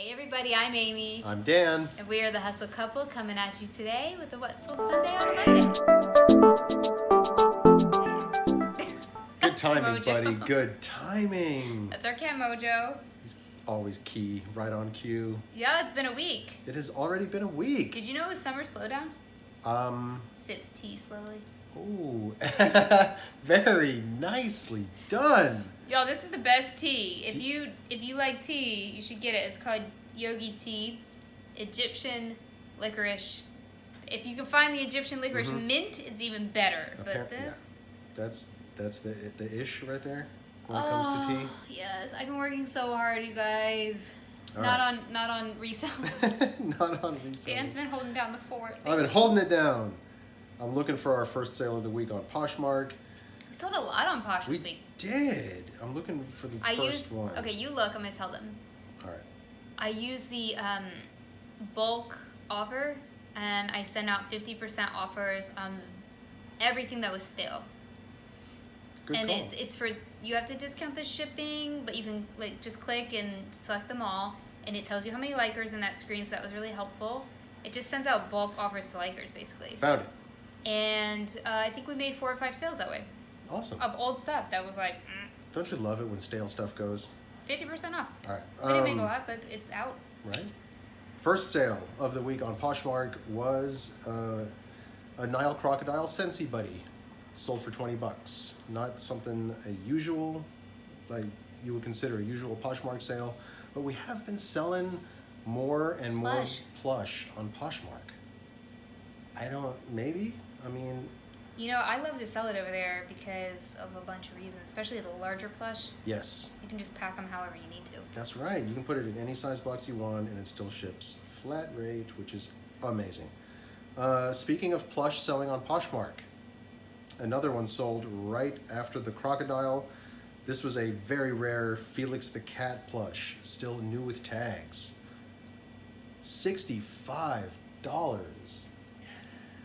Hey everybody, I'm Amy. I'm Dan. And we are the Hustle Couple coming at you today with the What Sold Sunday on a Monday. Good timing, Mojo. buddy. Good timing. That's our cat Mojo. He's always key, right on cue. Yeah, it's been a week. It has already been a week. Did you know it was summer slowdown? Sips tea slowly. Ooh, very nicely done. Y'all, this is the best tea. If you like tea, you should get it. It's called Yogi tea, Egyptian licorice. If you can find the Egyptian licorice mint, it's even better. But this, that's the ish right there when it comes to tea. Yes, I've been working so hard, you guys. All not right. on resale. Not on resale. Dan's been holding down the fort. I've been holding it down. I'm looking for our first sale of the week on Poshmark. We sold a lot on Posh this week. Did. I'm looking for the first one. Okay, you look. I'm gonna tell them. All right. I use the bulk offer, and I send out 50% offers on everything that was stale. Good and call. it's for, you have to discount the shipping, but you can just click and select them all, and it tells you how many likers in that screen. So that was really helpful. It just sends out bulk offers to likers, basically. Found it. And I think we made 4 or 5 sales that way. Awesome. Of old stuff that was like Don't you love it when stale stuff goes? 50% off. All right. We didn't make a lot, but it's out. Right. First sale of the week on Poshmark was a Nile crocodile Scentsy Buddy, sold for $20. Not something usual, like you would consider a usual Poshmark sale, but we have been selling more and more plush on Poshmark. I mean, You know, I love to sell it over there because of a bunch of reasons, especially the larger plush. yes, You can just pack them however you need to. that's right. You can put it in any size box you want and it still ships flat rate, which is amazing. Speaking of plush selling on Poshmark, another one sold right after the crocodile. This was a very rare Felix the Cat plush, still new with tags. $65.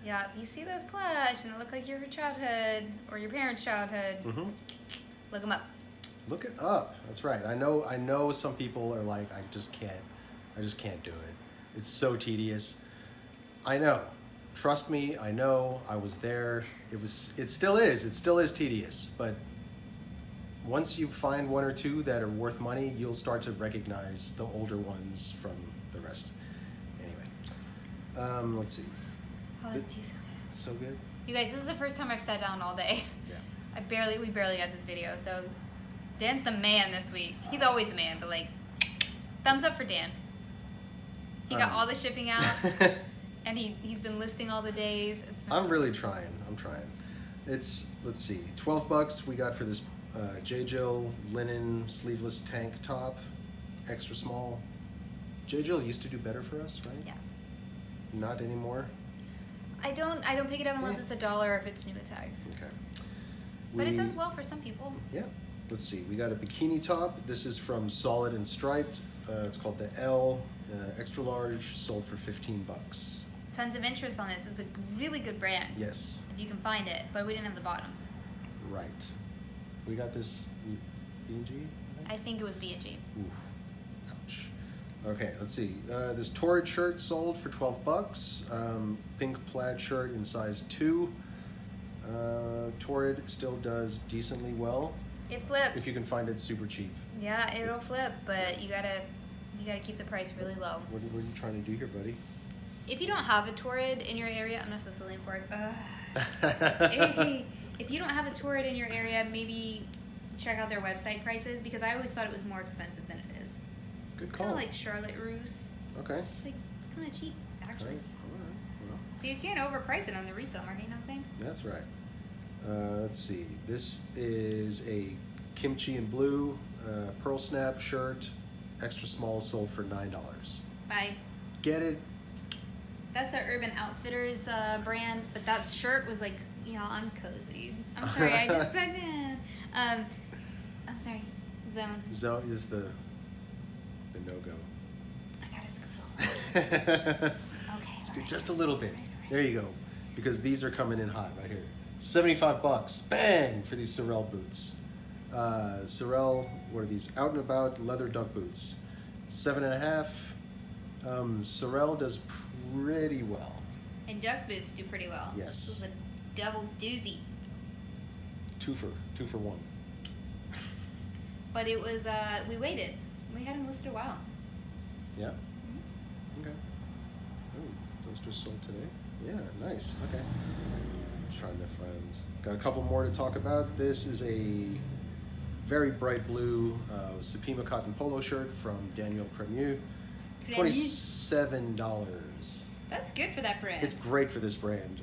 Yeah, if you see those plush and it look like your childhood or your parents' childhood, look them up. Look it up. That's right. I know some people are like, I just can't do it. It's so tedious. I know. Trust me, I know. I was there. It still is tedious, but once you find 1 or 2 that are worth money, you'll start to recognize the older ones from the rest. Anyway, let's see. Oh, this tea's so good. It's so good. You guys, this is the first time I've sat down all day. Yeah. We barely got this video, so Dan's the man this week. He's always the man, but thumbs up for Dan. He got all the shipping out, and he's been listing all the days. I'm really trying. I'm trying. Let's see, $12 we got for this J. Jill linen sleeveless tank top, extra small. J. Jill used to do better for us, right? Yeah. Not anymore. I don't pick it up unless it's $1 or if it's new with tags. Okay. But it does well for some people. Yeah. Let's see. We got a bikini top. This is from Solid and Striped. It's called the L, extra large, sold for $15. Tons of interest on this. It's a really good brand. Yes. If you can find it, but we didn't have the bottoms. Right. We got this B&G? I think it was B&G. Oof. Ouch. Okay, let's see. This Torrid shirt sold for $12. Pink plaid shirt in size 2. Torrid still does decently well. It flips. If you can find it super cheap. Yeah, it'll flip, but you gotta keep the price really low. What are you trying to do here, buddy? If you don't have a Torrid in your area, I'm not supposed to lean forward. If you don't have a Torrid in your area, maybe check out their website prices because I always thought it was more expensive than it is. Good call. Kind of like Charlotte Russe. Okay. Like kind of cheap, actually. All right. Well, So you can't overprice it on the resale market, you know what I'm saying? that's right. Let's see. This is a kimchi and blue pearl snap shirt, extra small, sold for $9. Bye. Get it? That's the Urban Outfitters brand, but that shirt was I'm cozy. I'm sorry, I just said that. I'm sorry, Zone. Zone is the no-go. I gotta scroll. Okay. Scoot just a little bit. There you go. Because these are coming in hot right here. $75. Bang! For these Sorel boots. Sorel, what are these? Out and About leather duck boots. 7.5. Sorel does pretty well. And duck boots do pretty well. Yes. This was a double doozy. Two for one. But it was, we waited. We had them listed a while. Yeah? Mm-hmm. Okay. Oh, those just sold today? Yeah, nice. Okay. Just trying to find... Got a couple more to talk about. This is a very bright blue Supima cotton polo shirt from Daniel Cremieux. $27. That's good for that brand. It's great for this brand.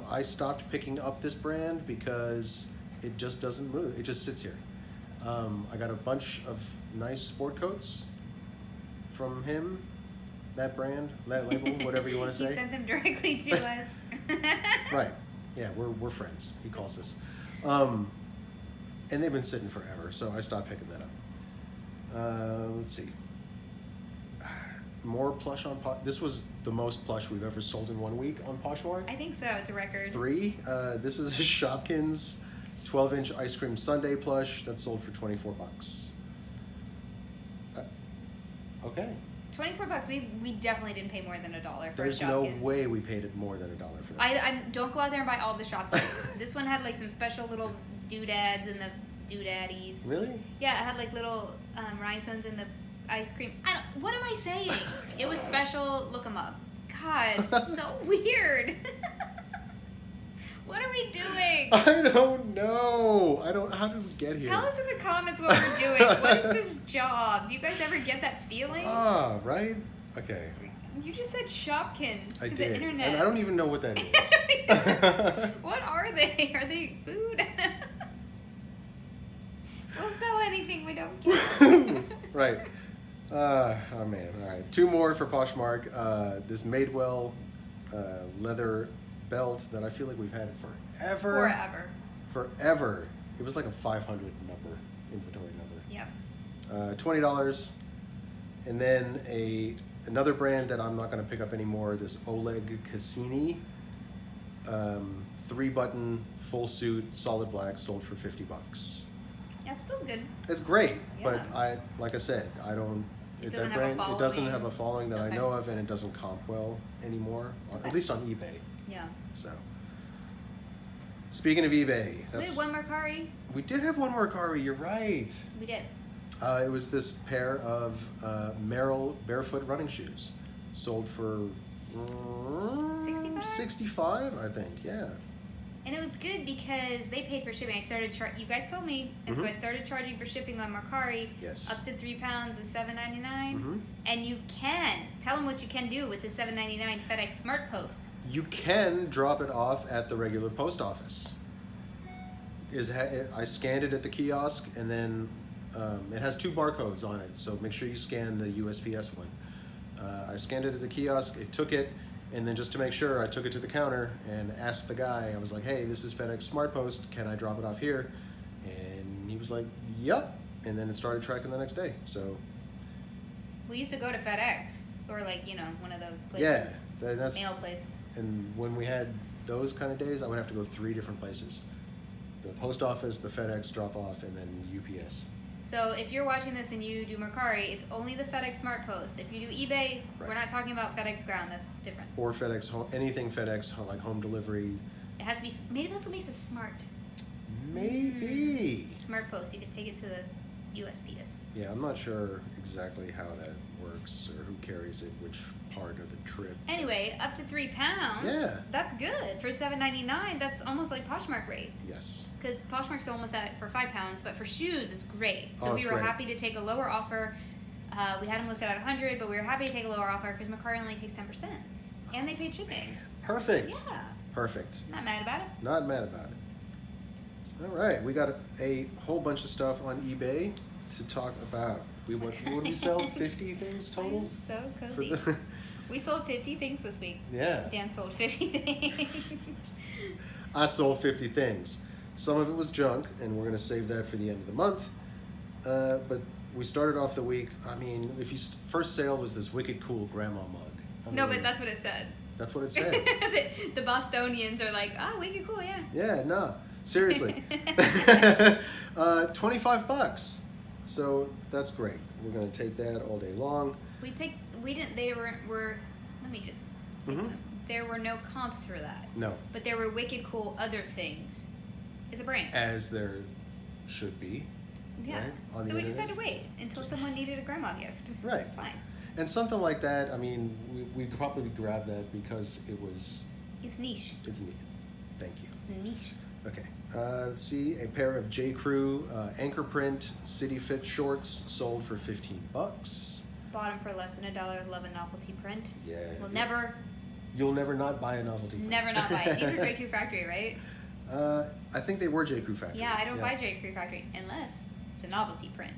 I stopped picking up this brand because it just doesn't move. It just sits here. I got a bunch of nice sport coats from him, that brand, that label, whatever you want to say. He sent them directly to us. Right. Yeah, we're friends. He calls us. And they've been sitting forever, so I stopped picking that up. Let's see. More plush on This was the most plush we've ever sold in 1 week on Poshmark. I think so. It's a record. 3. This is a Shopkins 12-inch ice cream sundae plush that sold for $24. Okay. $24. We definitely didn't pay more than $1 for There's a no Shopkins. way we paid it more than $1 for that. I don't go out there and buy all the Shopkins. This one had like some special little doodads and the doodaddies. Really? Yeah, it had like little rhinestones in the ice cream. What am I saying? It was special. Look them up. God, so weird. What are we doing? I don't know. How did we get here? Tell us in the comments what we're doing. What is this job? Do you guys ever get that feeling? Ah, right? Okay. You just said Shopkins I to did. the internet. And I don't even know what that is. What are they? Are they food? We'll sell anything, we don't care. Right. Oh man, all right. 2 more for Poshmark. This Madewell leather belt that I feel like we've had forever. Forever. It was like a 500 number, inventory number. Yep. $20. And then another brand that I'm not going to pick up anymore, this Oleg Cassini. 3-button, full suit, solid black, sold for $50. That's still good. It's great, Yeah. but like I said, I don't. It That doesn't have a brand, it doesn't following. have a following that I Okay. know of, and it doesn't comp well anymore. Okay. At least on eBay. Yeah. So, speaking of eBay, We had one Mercari. we did have one Mercari. You're right. We did. It was this pair of Merrell barefoot running shoes, sold for 65, I think. Yeah. And it was good because they paid for shipping. I started you guys told me, and so I started charging for shipping on Mercari. Yes. Up to 3 pounds is $7.99. Mhm. And you can tell them what you can do with the $7.99 FedEx Smart Post. You can drop it off at the regular post office. I scanned it at the kiosk, and then it has 2 barcodes on it, so make sure you scan the USPS one. I scanned it at the kiosk, it took it, and then just to make sure, I took it to the counter and asked the guy, I was like, hey, this is FedEx Smart Post, can I drop it off here? And he was like, yep, and then it started tracking the next day, so. We used to go to FedEx, or like, one of those places. Yeah, that's. Mail place. And when we had those kind of days, I would have to go 3 different places. The post office, the FedEx drop off, and then UPS. So if you're watching this and you do Mercari, it's only the FedEx Smart Post. If you do eBay, Right. we're not talking about FedEx Ground. That's different. Or FedEx, anything FedEx, like home delivery. It has to be. Maybe that's what makes it smart. Maybe. Smart Post. You can take it to the USPS. Yeah, I'm not sure exactly how that works or who carries it, which part of the trip. Anyway, up to 3 pounds. Yeah. That's good for $7.99. That's almost like Poshmark rate. Yes. Because Poshmark's almost at it for 5 pounds, but for shoes, it's great. So It's we were great. happy to take a lower offer. We had them listed at 100, but we were happy to take a lower offer because Mercari only takes 10%, and they paid shipping. Perfect. Yeah. Perfect. Not mad about it. Not mad about it. All right, we got a whole bunch of stuff on eBay to talk about. What did we sell? 50 things total? I'm so For cozy. the, We sold 50 things this week. yeah. Dan sold 50 things. I sold 50 things. Some of it was junk, and we're going to save that for the end of the month. But we started off the week, first sale was this wicked cool grandma mug. No, but that's what it said. That's what it said. The Bostonians are like, oh, wicked cool, yeah. Yeah, no, seriously. $25. So that's great. We're gonna take that all day long. We didn't. They were. Let me just. Mm-hmm. There were no comps for that. No. But there were wicked cool other things. It's a branch. As there should be. Yeah. Right? So we just had to wait until someone needed a grandma gift. Right. It's fine. And something like that, I mean, we could probably grab that because it was... It's niche. It's neat. Thank you. It's niche. Okay. Let's see. A pair of J. Crew anchor print City Fit shorts sold for $15. Bought them for less than $1. Love a novelty print. Yeah. We'll never... You'll never not buy a novelty print. Never not buy it. These are J. Crew Factory, right? I think they were J. Crew Factory. Yeah, I don't buy J. Crew Factory unless it's a novelty print.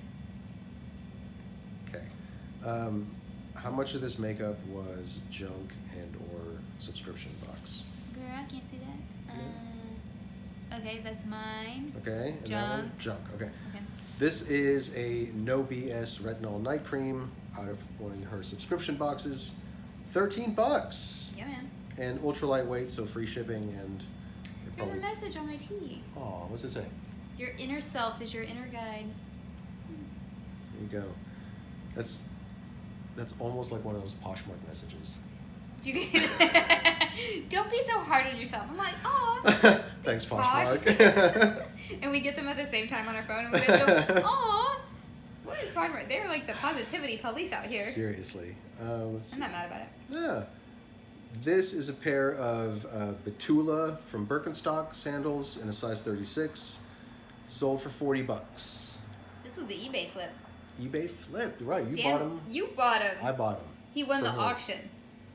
Okay. How much of this makeup was junk and or subscription box? Girl, I can't see that. Okay, that's mine. Okay. And Junk. that one? Junk. Okay. Okay. This is a No BS retinol night cream out of one of her subscription boxes. $13. Yeah, man. And ultra lightweight, so free shipping and There's a message on my tee. Oh, what's it say? Your inner self is your inner guide. There you go. That's almost like one of those Poshmark messages. Do you get it? Don't be so hard on yourself. I'm like, oh. Thanks, Posh. Poshmark. And we get them at the same time on our phone, and we both go, oh. What is Poshmark? They're like the positivity police out here. Seriously. Let's see. I'm not mad about it. Yeah. This is a pair of Betula from Birkenstock sandals in a size 36. Sold for $40. This was the eBay flip. eBay flipped. Right, you Damn, bought them. You bought him. I bought them. He won the her. auction.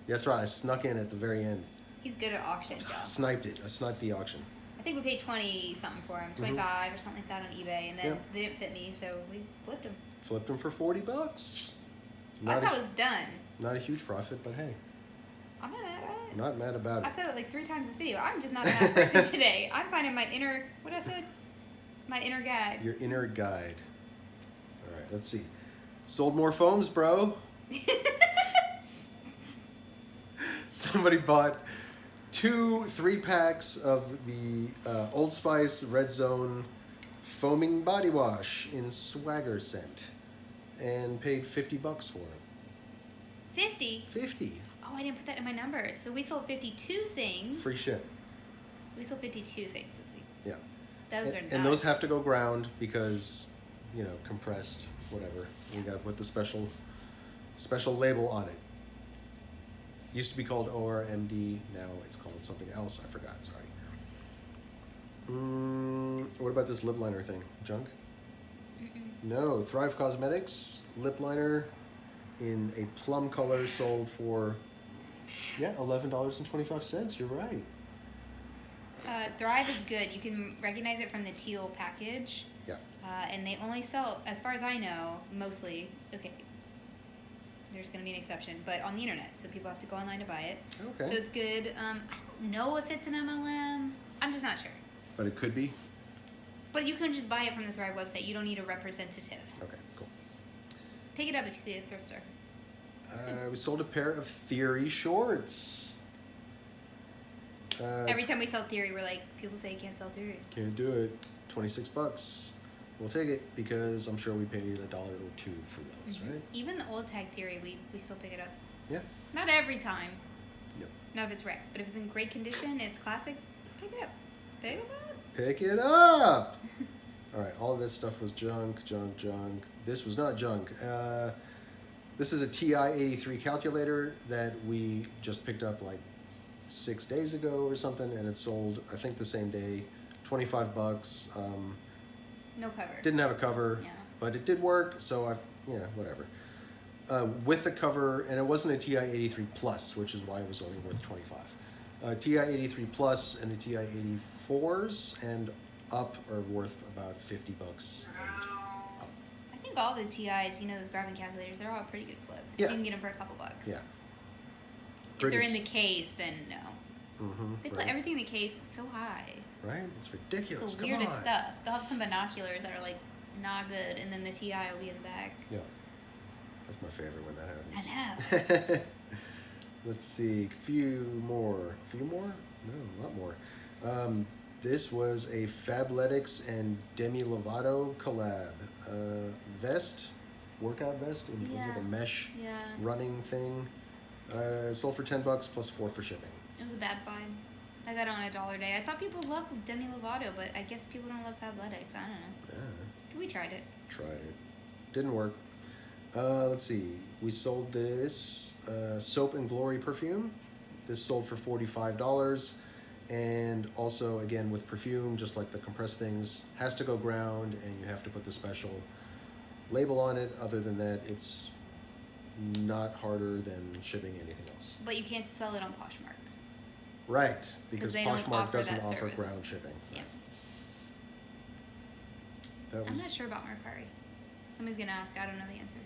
That's right. I snuck in at the very end. He's good at auctions, I y'all. sniped it. I sniped the auction. I think we paid 20 something for him, 25 or something like that on eBay, and then they didn't fit me, so we flipped him. Flipped them for $40. That's how it was done. Not a huge profit, but hey. I'm not mad about it. Not mad about it. I've said it like 3 times this video. I'm just not a mad person today. I'm finding my inner, what I said? My inner guide. Your inner guide. All right, let's see. Sold more foams, bro. Somebody bought 2 3-packs of the Old Spice Red Zone foaming body wash in Swagger scent and paid $50 for it. 50? 50. Oh, I didn't put that in my numbers. So we sold 52 things. Free ship. We sold 52 things this week. Yeah. Those are nuts. And those have to go ground because, you know, compressed, whatever. Yeah. You got to put the special label on it. Used to be called ORMD. Now it's called something else. I forgot. Sorry. What about this lip liner thing? Junk? No. Thrive Cosmetics lip liner in a plum color sold for, $11.25. You're right. Thrive is good. You can recognize it from the teal package. Yeah. And they only sell, as far as I know, mostly, okay, there's going to be an exception, but on the internet, so people have to go online to buy it. Okay. So it's good. I don't know if it's an MLM. I'm just not sure. But it could be? But you can just buy it from the Thrive website. You don't need a representative. Okay, cool. Pick it up if you see it at the thrift store. We sold a pair of Theory shorts. Every time we sell Theory, we're like, people say you can't sell Theory. Can't do it. $26. We'll take it because I'm sure we paid $1 or $2 for those, right? Even the old tag Theory, we still pick it up. Yeah. Not every time. Yep. Not if it's wrecked, but if it's in great condition, it's classic, pick it up. Pick it up. Pick it up! All right, all of this stuff was junk. This was not junk. This is a TI-83 calculator that we just picked up like 6 days ago or something, and it sold, I think, the same day, $25. No cover. Didn't have a cover, but it did work, so whatever. With the cover, and it wasn't a TI-83 Plus, which is why it was only worth $25. TI-83 Plus and the TI-84s and up are worth about $50 and up. I think all the TIs, those grabbing calculators, they're all a pretty good flip. Yeah. You can get them for a couple bucks. Yeah. If they're in the case, then no. They put Right. everything in the case so high. Right? It's ridiculous. It's the Come weirdest on. stuff. They'll have some binoculars that are like not good, and then the TI will be in the back. Yeah. That's my favorite when that happens. I know. Let's see. Few more. No, a lot more. This was a Fabletics and Demi Lovato collab. Vest, workout vest. It was like a mesh running thing. Sold for $10 plus $4 for shipping. It was a bad find. I got it on a dollar day. I thought people loved Demi Lovato, but I guess people don't love Fabletics. I don't know. Yeah. We tried it. Didn't work. Let's see. We sold this Soap and Glory perfume. This sold for $45. And also, again, with perfume, just like the compressed things, has to go ground, and you have to put the special label on it. Other than that, it's not harder than shipping anything else. But you can't sell it on Poshmark. Right, because Poshmark doesn't offer service. ground shipping. Yeah. I'm not sure about Mercari. Somebody's going to ask. I don't know the answer.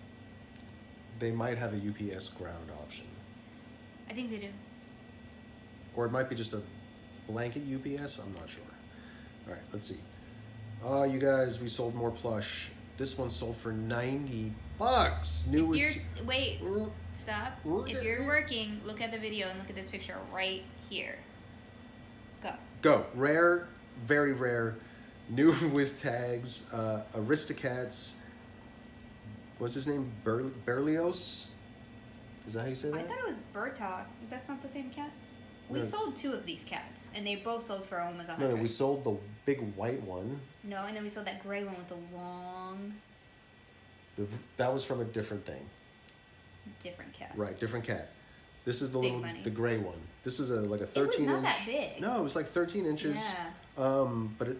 They might have a UPS ground option. I think they do. Or it might be just a blanket UPS. I'm not sure. All right, let's see. Oh, you guys, we sold more plush. This one sold for $90. Wait, stop. If you're working, look at the video and look at this picture right here. Go. Rare, very rare, new with tags, Aristocats. What's his name? Berlioz? Is that how you say that? I thought it was Bertok. That's not the same cat? We sold 2 of these cats, and they both sold for almost $100. No, we sold the big white one. No, and then we sold that gray one with the long... That was from a different thing. Different cat. Right, different cat. This is the the gray one. This is like a 13-inch. It was not that big. No, it was like 13 inches. Yeah. But it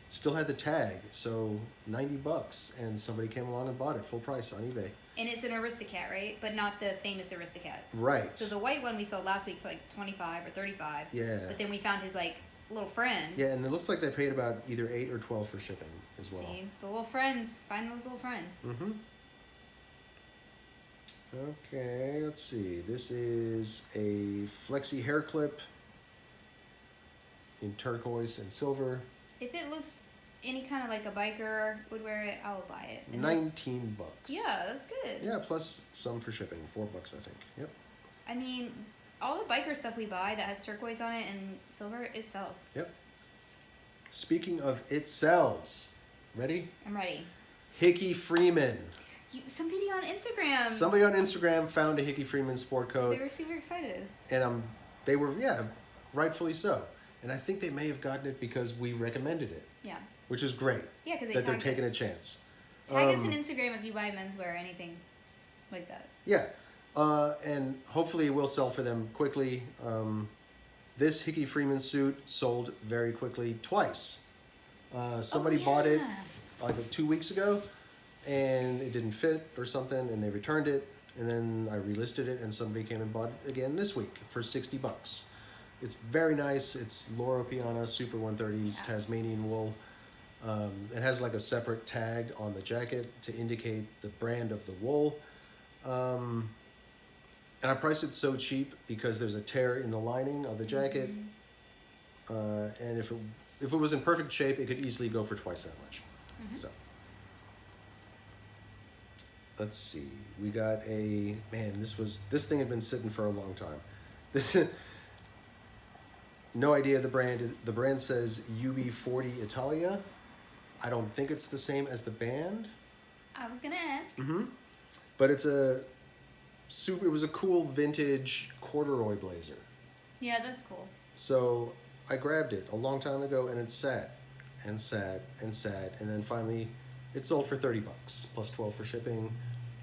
still had the tag, so $90, and somebody came along and bought it full price on eBay. And it's an Aristocat, right? But not the famous Aristocat. Right. So the white one we sold last week for like 25 or 35. Yeah. But then we found his like little friend. Yeah, and it looks like they paid about either 8 or 12 for shipping as well. See, the little friends. Find those little friends. Mm-hmm. Okay, let's see. This is a flexi hair clip in turquoise and silver. If it looks any kind of like a biker would wear it, I'll buy it. And $19. Yeah, that's good. Yeah, plus some for shipping. $4, I think. Yep. I mean, all the biker stuff we buy that has turquoise on it and silver, it sells. Yep. Speaking of it sells, ready? I'm ready. Hickey Freeman. Somebody on Instagram found a Hickey Freeman sport coat. They were super excited. And they were, rightfully so. And I think they may have gotten it because we recommended it. Yeah. Which is great. Yeah, because they're taking a chance. Tag us on Instagram if you buy menswear or anything like that. Yeah. And hopefully it will sell for them quickly. This Hickey Freeman suit sold very quickly twice. Somebody bought it like 2 weeks ago, and it didn't fit or something, and they returned it, and then I relisted it, and somebody came and bought it again this week for $60. It's very nice. It's Loro Piana Super 130s Tasmanian wool. It has like a separate tag on the jacket to indicate the brand of the wool. And I priced it so cheap because there's a tear in the lining of the jacket. And if it was in perfect shape, it could easily go for twice that much. So let's see. We got this thing had been sitting for a long time. No idea the brand. The brand says UB40 Italia. I don't think it's the same as the band. I was gonna ask. But it was a cool vintage corduroy blazer. Yeah, that's cool. So I grabbed it a long time ago, and it sat and sat and sat, and then finally it sold for $30 plus $12 for shipping.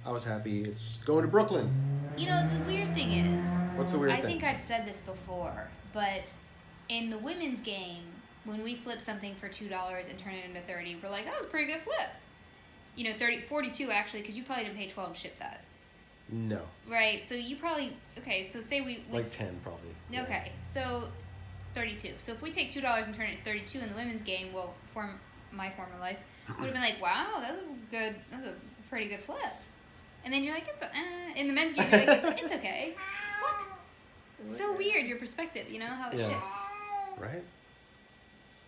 I was happy. It's going to Brooklyn. You know, the weird thing is... What's the weird thing? I think I've said this before, but in the women's game, when we flip something for $2 and turn it into $30, we're like, that was a pretty good flip. You know, 42 actually, because you probably didn't pay $12 to ship that. No. Right, so you probably... Okay, so say we like 10 probably. Okay, so 32. So if we take $2 and turn it to 32 in the women's game, well, my former life, would have been like, wow, that was a pretty good flip. And then you're like, in the men's game, you're like, it's okay. What? So weird, your perspective, you know, how it shifts. Right?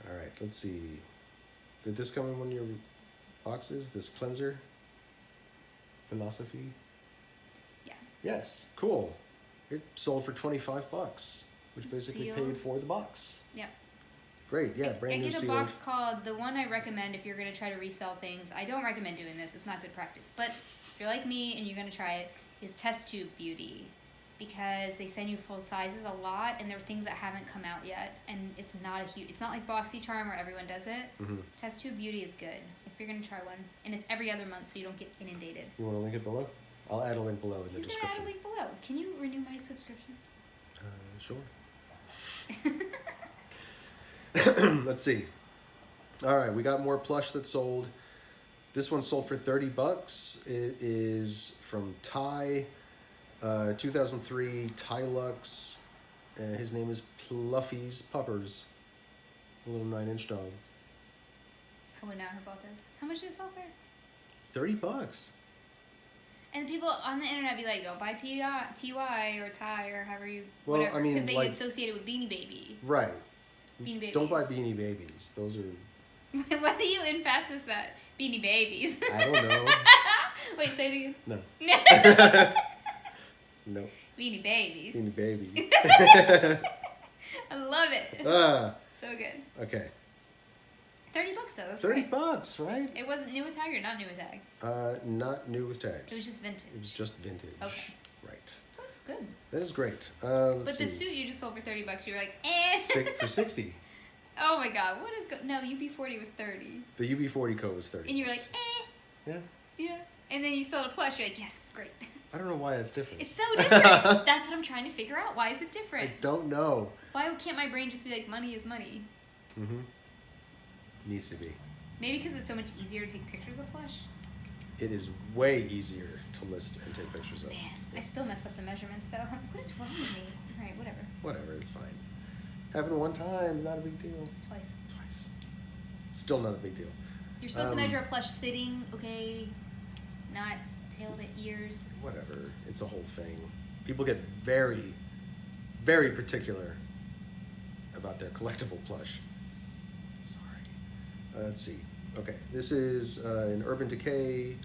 All right, let's see. Did this come in one of your boxes, this cleanser? Philosophy? Yeah. Yes, cool. It sold for $25, which basically Sealed. paid for the box. Yep. Great, yeah, brand new I get a sealed. box called, the one I recommend if you're going to try to resell things. I don't recommend doing this. It's not good practice. But if you're like me and you're going to try it, is Test Tube Beauty. Because they send you full sizes a lot, and there are things that haven't come out yet. And it's not it's not like BoxyCharm where everyone does it. Mm-hmm. Test Tube Beauty is good if you're going to try one. And it's every other month, so you don't get inundated. You want to link it below? I'll add a link below in the He's description. going to add a link below. Can you renew my subscription? Sure. Let's see. All right, we got more plush that sold. This one sold for $30. It is from Ty, 2003 Tylux. His name is Pluffy's Puppers. A little 9-inch dog. I would not have bought this. How much did it sell for? $30. And people on the internet be like, don't buy TY or Ty or however you, Well, whatever. I mean, because they like, get associated with Beanie Baby. Right. Beanie Babies. Don't buy Beanie Babies. Those are... Why do you emphasis that? Beanie Babies. I don't know. Wait, say it again. No. No. Beanie Babies. Beanie Baby. I love it. So good. Okay. $30 though. That's $30, right. right? It wasn't new with tag or not new with tag? Not new with tags. It was just vintage. It was just vintage. Okay. Right. So that's good. That is great. But Let's the see. suit you just sold for $30, you were like, eh. For 60. Oh my god, what is no, UB40 was 30. The UB40 coat was 30. And you were like, eh. Yeah. Yeah. And then you sold a plush, you're like, yes, it's great. I don't know why it's different. It's so different. That's what I'm trying to figure out. Why is it different? I don't know. Why can't my brain just be like, money is money? Mm-hmm. Needs to be. Maybe because it's so much easier to take pictures of plush. It is way easier to list and take pictures of. Man, I still mess up the measurements though. What is wrong with me? Alright, whatever. Whatever, it's fine. Happened one time, not a big deal. Twice. Still not a big deal. You're supposed to measure a plush sitting, okay? Not tailed at ears. Whatever. It's a whole thing. People get very, very particular about their collectible plush. Sorry. Let's see. Okay, this is an Urban Decay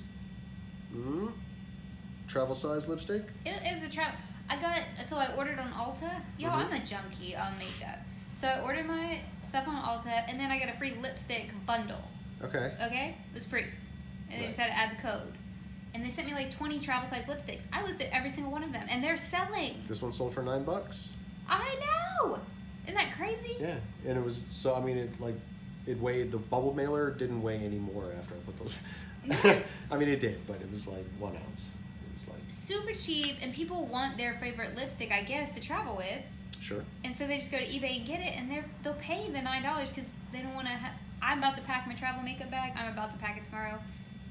travel size lipstick. It is a travel. I ordered on Ulta. Yo, I'm a junkie on makeup. So I ordered my stuff on Ulta, and then I got a free lipstick bundle. Okay. Okay? It was free. And they just had to add the code. And they sent me like 20 travel size lipsticks. I listed every single one of them, and they're selling. This one sold for $9. I know! Isn't that crazy? Yeah, and it was so. I mean, it weighed. The bubble mailer didn't weigh any more after I put those. Yes. I mean, it did, but it was like 1 ounce. It was like super cheap, and people want their favorite lipstick, I guess, to travel with. sure. And so they just go to eBay and get it, and they'll pay the $9 because they don't want to. I'm about to pack my travel makeup bag. I'm about to pack it tomorrow,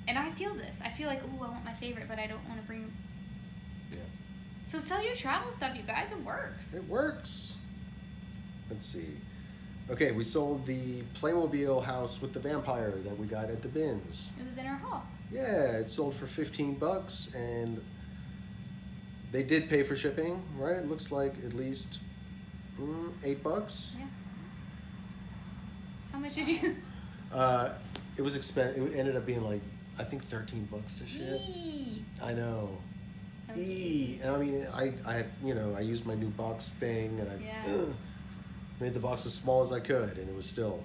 and I feel this. I feel like, ooh, I want my favorite, but I don't want to bring. Yeah. So sell your travel stuff, you guys. It works. It works. Let's see. Okay, we sold the Playmobil house with the vampire that we got at the bins. It was in our haul. Yeah, it sold for $15, and they did pay for shipping, right? It looks like at least $8. Yeah. How much did you? It was expensive. It ended up being like I think $13 to ship. Eee. I know. Okay. And I mean, I used my new box thing, and I made the box as small as I could, and it was still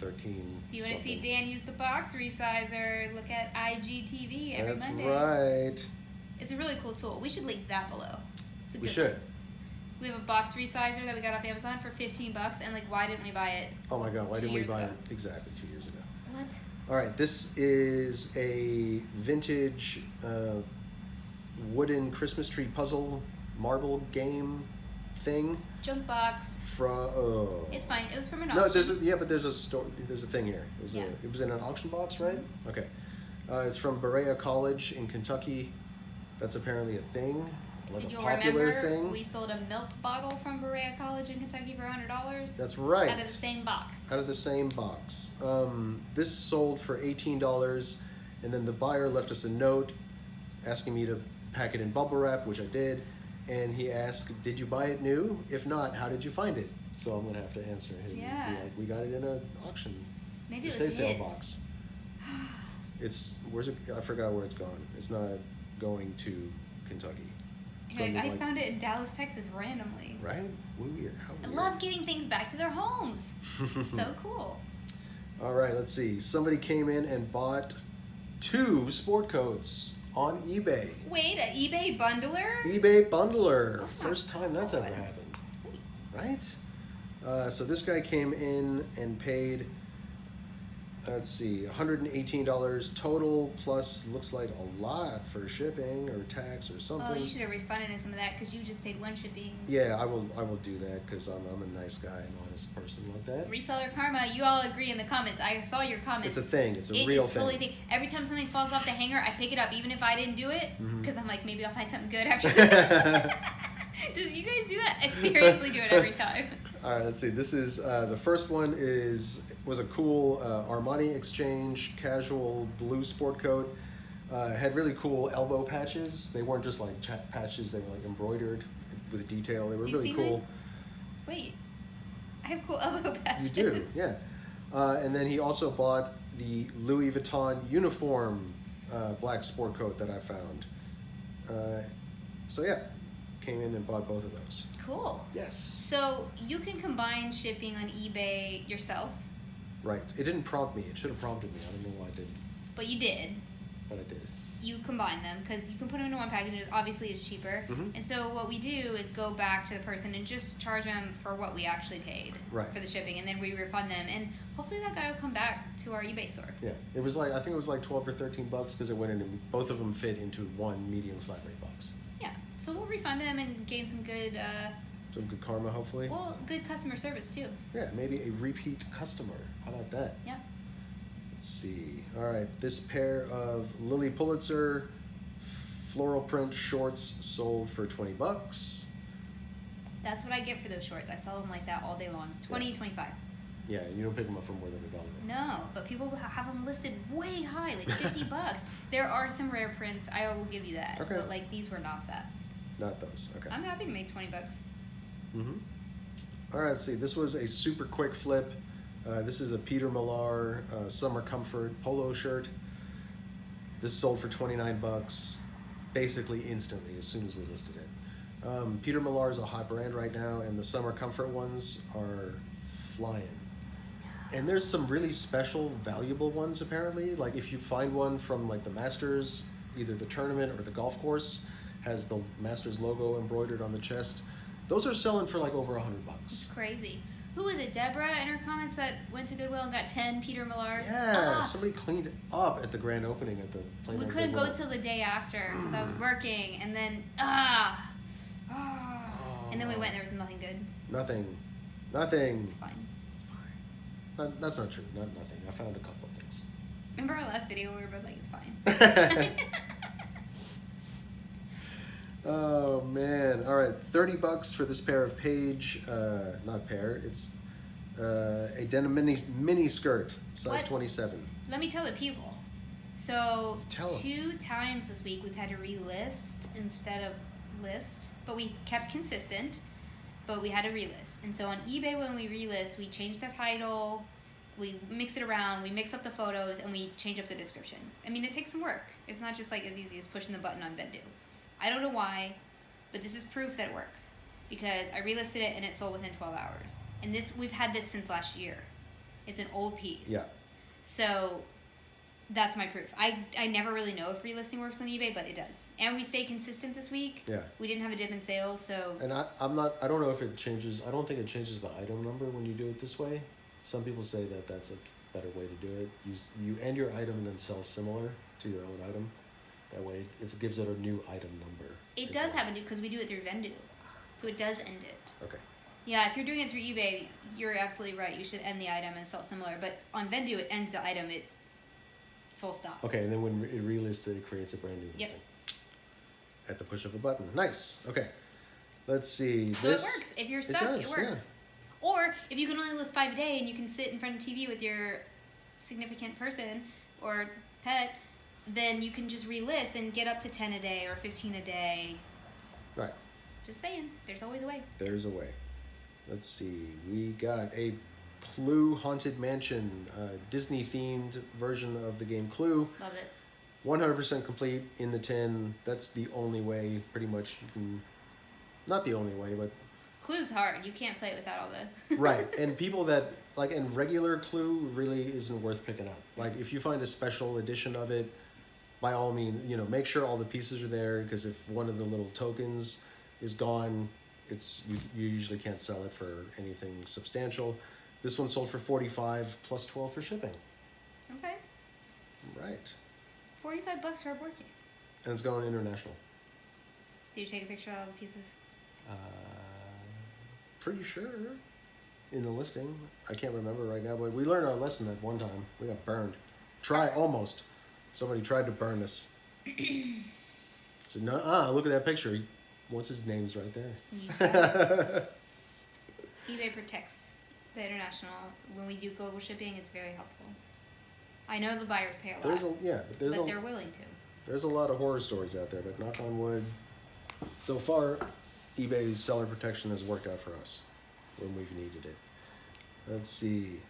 13. Do you want to see Dan use the box resizer? Look at IGTV every That's Monday. right. It's a really cool tool. We should link that below. It's a We good should. one. We have a box resizer that we got off Amazon for $15, and like, why didn't we buy it? Oh my God! Why 2 didn't we years buy ago? it exactly 2 years ago? What? All right, this is a vintage wooden Christmas tree puzzle marble game thing Junk box. from. It's fine. It was from an No, auction. there's a store. There's a thing here. It was in an auction box, right? Okay. It's from Berea College in Kentucky. That's apparently a thing, like And a you'll popular remember thing. we sold a milk bottle from Berea College in Kentucky for $100. That's right. Out of the same box. Out of the same box. This sold for $18, and then the buyer left us a note asking me to pack it in bubble wrap, which I did. And he asked, "Did you buy it new? If not, how did you find it?" So I'm gonna have to answer him. Yeah. Be like, we got it in an auction, Maybe it was estate sale his. box. Where's it? I forgot where it's gone. It's not going to Kentucky. You're like, I found it in Dallas, Texas, randomly. Right? Weird. How I weird. love getting things back to their homes. So cool. All right, let's see. Somebody came in and bought 2 sport coats on eBay. Wait, an eBay bundler? eBay bundler. Oh, First time that's ever happened. Sweet. Right? So this guy came in and paid, let's see, $118 total, plus looks like a lot for shipping or tax or something. Oh, you should have refunded him some of that because you just paid 1 shipping. Yeah, I will do that because I'm a nice guy and honest person like that. Reseller karma, you all agree in the comments. I saw your comments. It's a thing. It's a real thing. It's totally a thing. Every time something falls off the hanger, I pick it up, even if I didn't do it, because I'm like, maybe I'll find something good after this. Does you guys do that? I seriously do it every time. All right, let's see. This is the first one was a cool Armani Exchange casual blue sport coat. Had really cool elbow patches. They weren't just like patches. They were like embroidered with detail. They were really cool. Mine? Wait, I have cool elbow patches. You do, yeah. And then he also bought the Louis Vuitton uniform black sport coat that I found. So yeah, came in and bought both of those. Cool. Yes. So you can combine shipping on eBay yourself. Right. It didn't prompt me. It should have prompted me. I don't know why it didn't. But you did. But I did. You combine them because you can put them into one package. It obviously is cheaper. Mm-hmm. And so what we do is go back to the person and just charge them for what we actually paid for the shipping, and then we refund them. And hopefully that guy will come back to our eBay store. Yeah, it was like I think it was like $12 or $13 because it went into both of them fit into one medium flat rate box. Yeah, so we'll refund them and gain some good. Some good karma, hopefully. Well, good customer service too. Yeah, maybe a repeat customer. How about that? Yeah. Let's see. All right, this pair of Lily Pulitzer floral print shorts sold for $20. That's what I get for those shorts. I sell them like that all day long. 20, 25. Yeah, you don't pick them up for more than $1. No, but people have them listed way high, like $50. There are some rare prints. I will give you that. Okay. But like these were not that. Not those. Okay. I'm happy to make $20. Mm-hmm. All right, let's see. This was a super quick flip. This is a Peter Millar Summer Comfort polo shirt. This sold for $29, basically instantly as soon as we listed it. Peter Millar is a hot brand right now, and the Summer Comfort ones are flying. And there's some really special, valuable ones apparently. Like if you find one from like the Masters, either the tournament or the golf course, has the Masters logo embroidered on the chest. Those are selling for like over $100. It's crazy. Who was it? Deborah in her comments that went to Goodwill and got 10 Peter Millars? Yeah, somebody cleaned it up at the grand opening at the Plano We couldn't Goodwill. go till the day after because I was working, and then and then we went and there was nothing good. Nothing. It's fine. It's fine. That's not true. Not nothing. I found a couple of things. Remember our last video where we were both like, it's fine. Oh man! All right, $30 for this pair of Paige. Not pair. It's a denim mini skirt, size What? 27. Let me tell the people. So Tell 'em. 2 times this week we've had to relist instead of list, but we kept consistent. But we had to relist, and so on eBay when we relist, we change the title, we mix it around, we mix up the photos, and we change up the description. I mean, it takes some work. It's not just like as easy as pushing the button on Vendu. I don't know why, but this is proof that it works because I relisted it and it sold within 12 hours. And this we've had this since last year. It's an old piece. Yeah. So that's my proof. I never really know if relisting works on eBay, but it does. And we stay consistent this week. Yeah. We didn't have a dip in sales, so. And I don't know if it changes. I don't think it changes the item number when you do it this way. Some people say that that's a better way to do it. You end your item and then sell similar to your own item. That way, it gives it a new item number. It does have a new, because we do it through Vendu. So it does end it. Okay. Yeah, if you're doing it through eBay, you're absolutely right. You should end the item and sell similar. But on Vendu, it ends the item, it full stop. Okay, and then when it relists it, it creates a brand new listing. At the push of a button. Nice. Okay. Let's see. So it works. If you're stuck, it works. Yeah. Or if you can only list 5 a day and you can sit in front of TV with your significant person or pet, then you can just relist and get up to 10 a day or 15 a day. Right. Just saying, there's always a way. There's a way. Let's see. We got a Clue Haunted Mansion, Disney-themed version of the game Clue. Love it. 100% complete in the tin. That's the only way, pretty much. You can, not the only way, but Clue's hard. You can't play it without all the. right. And people that like, and regular Clue really isn't worth picking up. Like, if you find a special edition of it, by all means, you know, make sure all the pieces are there, because if one of the little tokens is gone, it's you usually can't sell it for anything substantial. This one sold for $45 plus $12 for shipping. Okay. Right. $45 for working. And it's going international. Did you take a picture of all the pieces? Pretty sure in the listing. I can't remember right now, but we learned our lesson that one time. We got burned. Almost. Somebody tried to burn us. So no, look at that picture. What's his name's right there? Yeah. eBay protects the international. When we do global shipping, it's very helpful. I know the buyers pay a lot. But they're willing to. There's a lot of horror stories out there, but knock on wood, so far, eBay's seller protection has worked out for us when we've needed it. Let's see.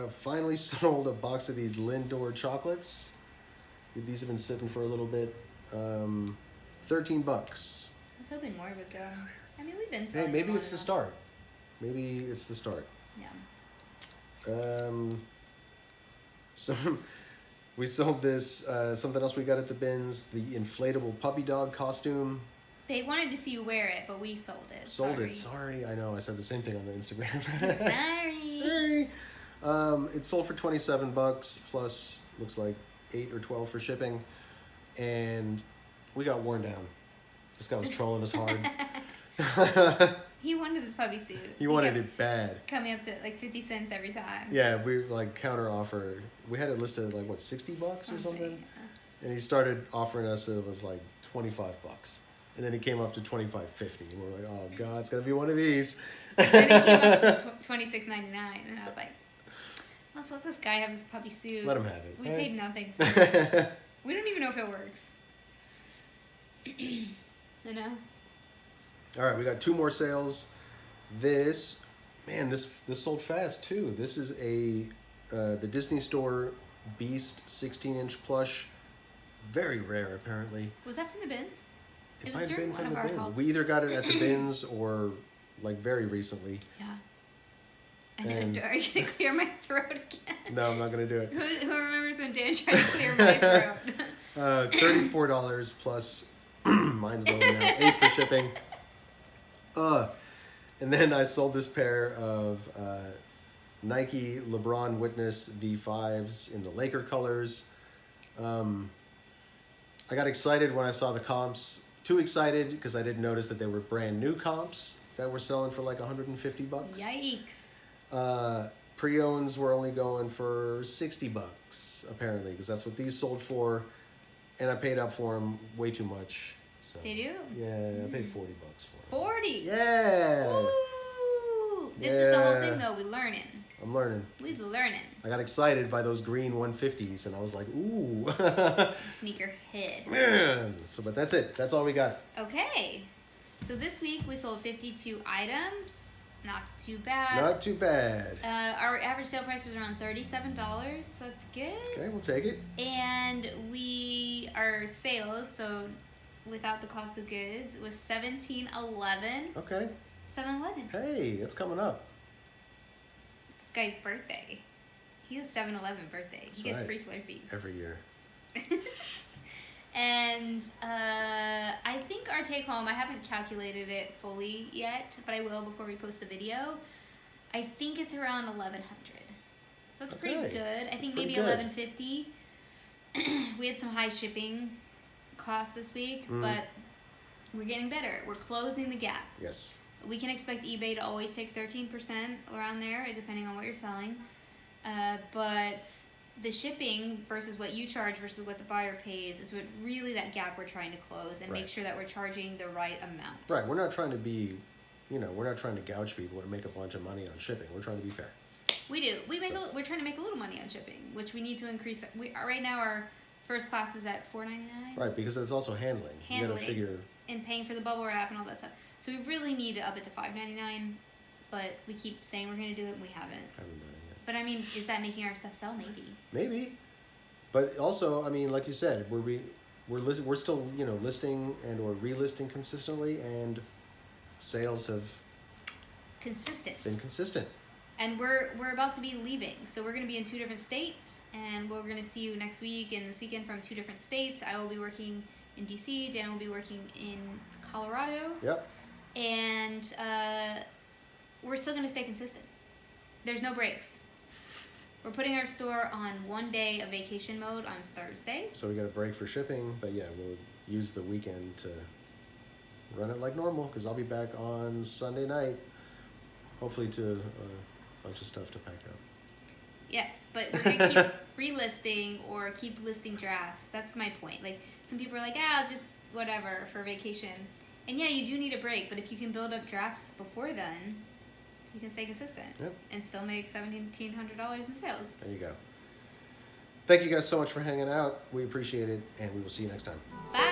Finally sold a box of these Lindor chocolates. These have been sitting for a little bit. $13. I was hoping more would go. I mean, we've been selling. Hey, maybe it's the start. Maybe it's the start. Yeah. So we sold this, something else we got at the bins, the inflatable puppy dog costume. They wanted to see you wear it, but we sold it. Sorry. I know, I said the same thing on the Instagram. Sorry. It sold for $27 plus, looks like 8 or 12 for shipping. And we got worn down. This guy was trolling us hard. He wanted this puppy suit. He wanted it bad. Coming up to like 50 cents every time. Yeah, we like counter offer. We had it listed at like what, $60 or something? Yeah. And he started offering us, it was like $25. And then he came up to $25.50. And we're like, oh God, it's gonna be one of these. And then he came up to $26.99, and I was like, let's let this guy have his puppy suit. Let him have it. We paid nothing. We don't even know if it works. You know? All right, we got 2 more sales. This sold fast too. This is the Disney Store Beast 16-inch plush. Very rare, apparently. Was that from the bins? It might have been from the bins. We either got it at the bins or like very recently. Yeah. And are you gonna clear my throat again? No, I'm not gonna do it. Who remembers when Dan tried to clear my throat? $34 plus. Mine's going now. 8 for shipping. And then I sold this pair of Nike LeBron Witness V5s in the Laker colors. I got excited when I saw the comps. Too excited because I didn't notice that they were brand new comps that were selling for like $150. Yikes. Pre-owns were only going for $60 apparently, because that's what these sold for, and I paid up for them way too much. So they do? Yeah, I paid $40 for them. 40? Yeah. Ooh. This is the whole thing though. We're learning. I'm learning. We's learning. I got excited by those green 150s, and I was like, ooh. Sneaker head. Man. So, but that's it. That's all we got. Okay. So this week we sold 52 items. Not too bad. Not too bad. Our average sale price was around $37. So that's good. Okay, we'll take it. And our sales, so without the cost of goods, was $17.11. Okay. $7.11. Hey, it's coming up. This guy's birthday. He has 7-Eleven birthday. That's he gets right. free Slurpees. Every year. And I think our take home, I haven't calculated it fully yet, but I will before we post the video. I think it's around 1,100. So that's pretty good. I think maybe 1,150. We had some high shipping costs this week, but we're getting better. We're closing the gap. Yes. We can expect eBay to always take 13% around there, depending on what you're selling. But the shipping versus what you charge versus what the buyer pays is what really that gap we're trying to close and make sure that we're charging the right amount. Right. We're not trying to be, we're not trying to gouge people and make a bunch of money on shipping. We're trying to be fair. We do. We're trying to make a little money on shipping, which we need to increase. Right now our first class is at $4.99. Right, because it's also handling. You got to figure. And paying for the bubble wrap and all that stuff. So we really need to up it to $5.99, but we keep saying we're going to do it and we haven't. Haven't done it yet. But I mean, is that making our stuff sell? Maybe. Maybe. But also, I mean, like you said, we're still, you know, listing and or relisting consistently, and sales have Consistent. been consistent. And we're about to be leaving, so we're going to be in 2 different states, and we're going to see you next week and this weekend from 2 different states. I will be working in DC. Dan will be working in Colorado. Yep. And we're still going to stay consistent. There's no breaks. We're putting our store on 1 day of vacation mode on Thursday. So we got a break for shipping, but yeah, we'll use the weekend to run it like normal, because I'll be back on Sunday night, hopefully to a bunch of stuff to pack up. Yes, but we're going to keep free listing or keep listing drafts. That's my point. Like, some people are like, I'll just whatever for vacation. And yeah, you do need a break, but if you can build up drafts before then, you can stay consistent. Yep. And still make $1,700 in sales. There you go. Thank you guys so much for hanging out. We appreciate it, and we will see you next time. Bye.